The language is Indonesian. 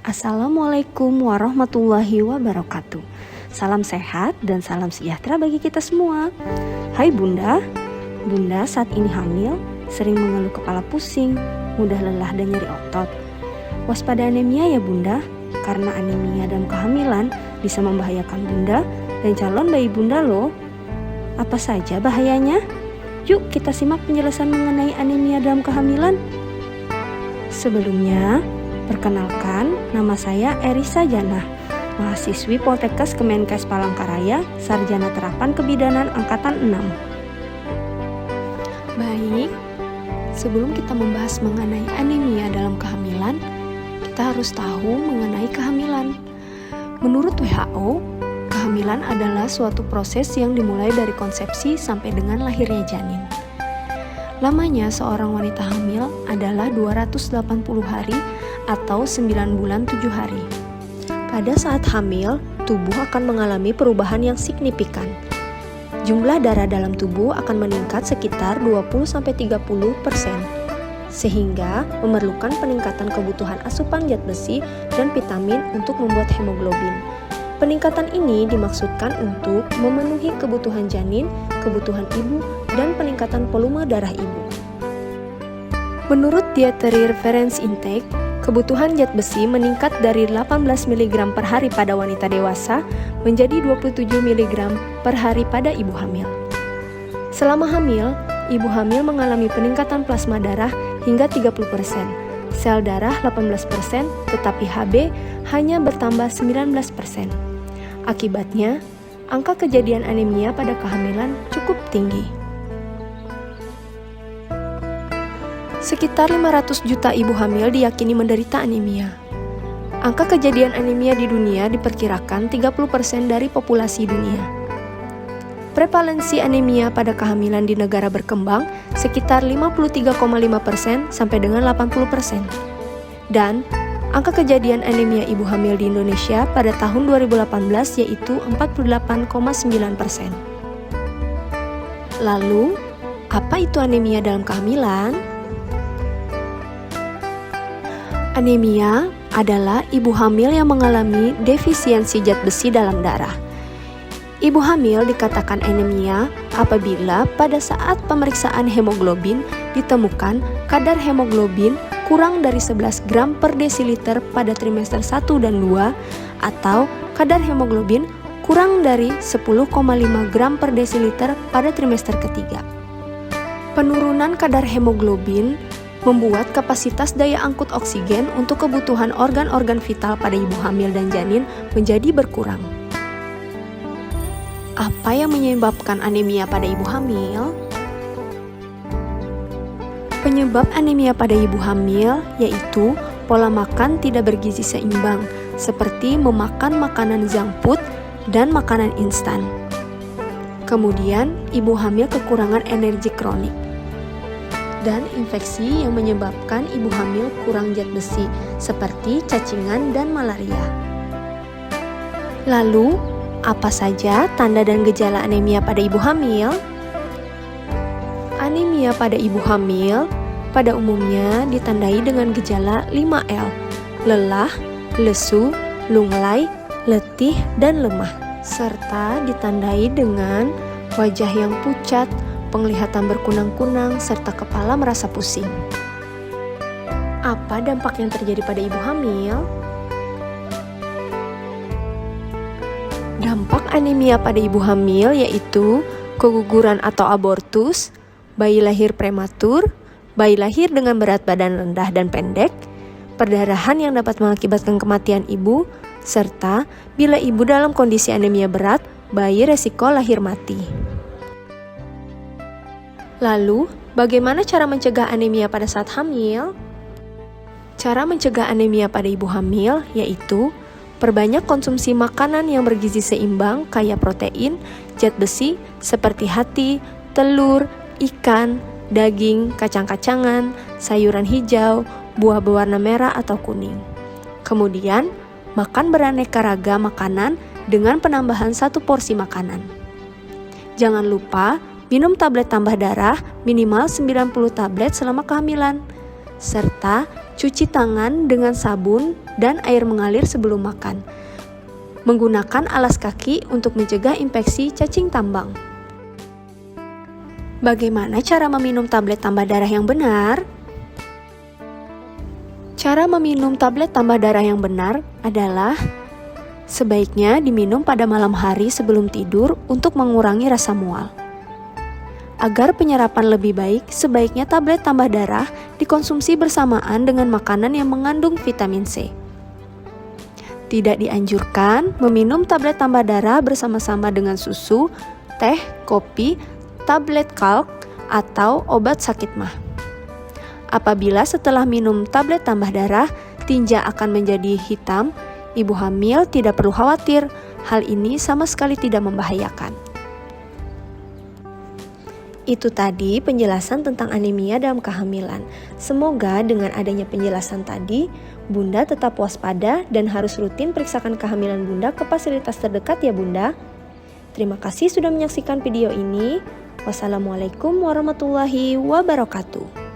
Assalamualaikum warahmatullahi wabarakatuh. Salam sehat dan salam sejahtera bagi kita semua. Hai Bunda, Bunda saat ini hamil, sering mengeluh kepala pusing, mudah lelah dan nyeri otot. Waspada anemia ya Bunda, karena anemia dalam kehamilan bisa membahayakan Bunda dan calon bayi Bunda loh. Apa saja bahayanya? Yuk kita simak penjelasan mengenai anemia dalam kehamilan. Sebelumnya, perkenalkan, nama saya Erisa Janah, mahasiswi Poltekkes Kemenkes Palangkaraya, Sarjana Terapan Kebidanan Angkatan 6. Baik, sebelum kita membahas mengenai anemia dalam kehamilan, kita harus tahu mengenai kehamilan. Menurut WHO, kehamilan adalah suatu proses yang dimulai dari konsepsi sampai dengan lahirnya janin. Lamanya seorang wanita hamil adalah 280 hari atau 9 bulan 7 hari. Pada saat hamil, tubuh akan mengalami perubahan yang signifikan. Jumlah darah dalam tubuh akan meningkat sekitar 20-30%, sehingga memerlukan peningkatan kebutuhan asupan zat besi dan vitamin untuk membuat hemoglobin. Peningkatan ini dimaksudkan untuk memenuhi kebutuhan janin, kebutuhan ibu, dan peningkatan volume darah ibu. Menurut Dietary Reference Intake, kebutuhan zat besi meningkat dari 18 mg per hari pada wanita dewasa menjadi 27 mg per hari pada ibu hamil. Selama hamil, ibu hamil mengalami peningkatan plasma darah hingga 30%, sel darah 18%, tetapi Hb hanya bertambah 19%. Akibatnya, angka kejadian anemia pada kehamilan cukup tinggi. Sekitar 500 juta ibu hamil diyakini menderita anemia. Angka kejadian anemia di dunia diperkirakan 30% dari populasi dunia. Prevalensi anemia pada kehamilan di negara berkembang sekitar 53,5% sampai dengan 80%. Dan angka kejadian anemia ibu hamil di Indonesia pada tahun 2018 yaitu 48,9%. Lalu, apa itu anemia dalam kehamilan? Anemia adalah ibu hamil yang mengalami defisiensi zat besi dalam darah. Ibu hamil dikatakan anemia apabila pada saat pemeriksaan hemoglobin ditemukan kadar hemoglobin kurang dari 11 gram per desiliter pada trimester 1 dan 2 atau kadar hemoglobin kurang dari 10,5 gram per desiliter pada trimester ketiga. Penurunan kadar hemoglobin membuat kapasitas daya angkut oksigen untuk kebutuhan organ-organ vital pada ibu hamil dan janin menjadi berkurang. Apa yang menyebabkan anemia pada ibu hamil? Penyebab anemia pada ibu hamil yaitu pola makan tidak bergizi seimbang, seperti memakan makanan junk food dan makanan instan. Kemudian, ibu hamil kekurangan energi kronik. Dan infeksi yang menyebabkan ibu hamil kurang zat besi, seperti cacingan dan malaria. Lalu, apa saja tanda dan gejala anemia pada ibu hamil? Anemia pada ibu hamil pada umumnya ditandai dengan gejala 5L, lelah, lesu, lunglai, letih, dan lemah, serta ditandai dengan wajah yang pucat, penglihatan berkunang-kunang, serta kepala merasa pusing. Apa dampak yang terjadi pada ibu hamil? Dampak anemia pada ibu hamil yaitu keguguran atau abortus, bayi lahir prematur, bayi lahir dengan berat badan rendah dan pendek, perdarahan yang dapat mengakibatkan kematian ibu, serta bila ibu dalam kondisi anemia berat, bayi resiko lahir mati. Lalu, bagaimana cara mencegah anemia pada saat hamil? Cara mencegah anemia pada ibu hamil yaitu perbanyak konsumsi makanan yang bergizi seimbang kaya protein, zat besi seperti hati, telur, ikan, daging, kacang-kacangan, sayuran hijau, buah berwarna merah atau kuning. Kemudian, makan beraneka ragam makanan dengan penambahan 1 porsi makanan. Jangan lupa minum tablet tambah darah minimal 90 tablet selama kehamilan, serta Cuci tangan dengan sabun dan air mengalir sebelum makan. Menggunakan alas kaki untuk mencegah infeksi cacing tambang. Bagaimana cara meminum tablet tambah darah yang benar? Cara meminum tablet tambah darah yang benar adalah sebaiknya diminum pada malam hari sebelum tidur untuk mengurangi rasa mual. Agar penyerapan lebih baik, sebaiknya tablet tambah darah dikonsumsi bersamaan dengan makanan yang mengandung vitamin C. Tidak dianjurkan meminum tablet tambah darah bersama-sama dengan susu, teh, kopi, tablet kalk, atau obat sakit mah. Apabila setelah minum tablet tambah darah, tinja akan menjadi hitam, ibu hamil tidak perlu khawatir. Hal ini sama sekali tidak membahayakan. Itu tadi penjelasan tentang anemia dalam kehamilan. Semoga dengan adanya penjelasan tadi, Bunda tetap waspada dan harus rutin periksakan kehamilan Bunda ke fasilitas terdekat ya Bunda. Terima kasih sudah menyaksikan video ini. Wassalamualaikum warahmatullahi wabarakatuh.